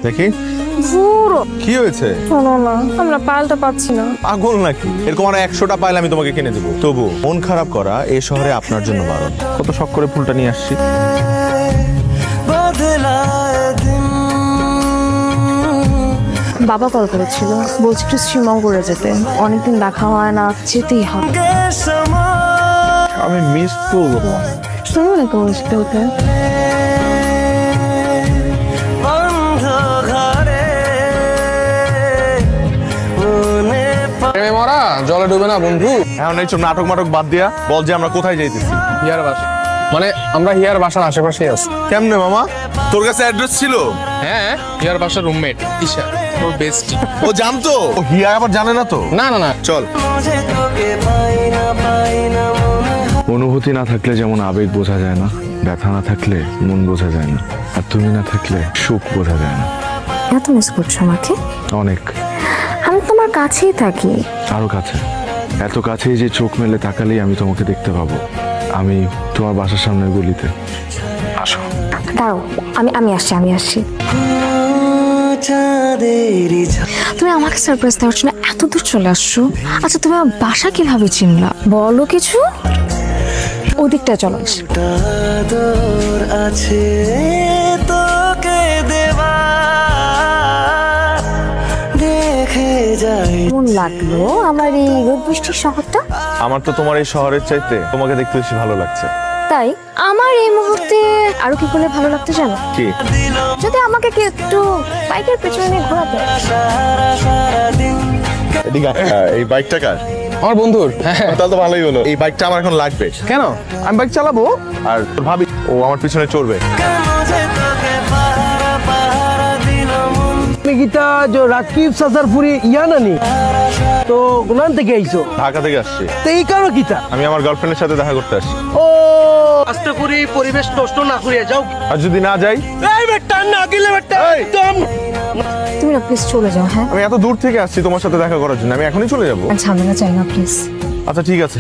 দেখি পুরো কি হয়েছে? শোনো না, আমরা পালটা পাচ্ছি না। পাগল নাকি? এরকম আর 100টা পাইলে আমি তোমাকে কিনে দেবো। তবু মন খারাপ করা এই শহরে আপনার জন্য বারণ। কত শখ করে ফুলটা নিয়ে আসছি। বাবা কল করেছিল, বলছে একটু শ্রীমঙ্গলে যেতে, অনেকদিন দেখা হয় না, যেতেই হবে। আমি মিস করবো। শুনো না তো বলতে মরা জলে ডুবে না বন্ধু। এখন এই নাটক মাটক বাদ দিয়া বল যে আমরা কোথায় যাইতেছি। হিয়ার বাসা, মানে আমরা হিয়ার বাসার আশেপাশেই আছি। কেমনে মামা, তোর কাছে অ্যাড্রেস ছিল? হ্যাঁ, হিয়ার বাসার রুমমেট ঈশা, ওর বেস্টি। ও জানতো? ও হিয়া আবার জানে না তো? না না না, চল। অনুভূতি না থাকলে যেমন আবেগ বোঝা যায় না, ব্যথা না থাকলে মন বোঝা যায় না, আর তুমি না থাকলে সুখ বোঝা যায় না। এত মিস করছো আমাকে? অনেক। আমি তোমার কাছেই থাকি। আরো কাছে, এত কাছেই যে চোখ মেলে তাকালেই আমি তোমাকে দেখতে পাবো। আমি তোমার বাসার সামনের গলিতে। আসো। দাঁড়াও, আমি আসছি। তুমি আমাকে সারপ্রাইজ দেওয়ার জন্য এত দূর চলে আসছো। আচ্ছা, তুমি আমার বাসা কিভাবে চিনলা? বলো কিছু। ওদিকটা চলো। কেমন লাগলো আমার এই রোদ বৃষ্টির শহরটা? আমার তো তোমার এই শহরের চাইতে তোমাকে দেখতে বেশি ভালো লাগছে। তাই আমার এই মুহূর্তে আরো কি করলে ভালো লাগতে জানো? কি? যদি আমাকে কি একটু বাইকের পেছনে নিয়ে ঘোরাতে। এই বাইকটা কার? আমার বন্ধুর। তাহলে তো ভালোই হলো। এই বাইকটা আমার এখন লাগবে। কেন? আমি বাইক চালাবো। আর তোর ভাবি ও আমার পিছনে চড়বে। গীতা যে রাকিব সাজারপুরি ইয়া নানি তো গুনান থেকে আইছো? ঢাকা থেকে আসছি। তো এই কারো গীতা আমি আমার গার্লফ্রেন্ডের সাথে দেখা করতে আসছি। ও আস্তে করে পরিবেশ নষ্ট না করিয়া যাও। আর যদি না যাই? এই বেটা না গেলে বেটা একদম। তুমি না প্লিজ চলে যাও। হ্যাঁ, আমি এত দূর থেকে আসছি তোমার সাথে দেখা করার জন্য, আমি এখনই চলে যাবো। ঝামেলা চাই না প্লিজ। আচ্ছা ঠিক আছে।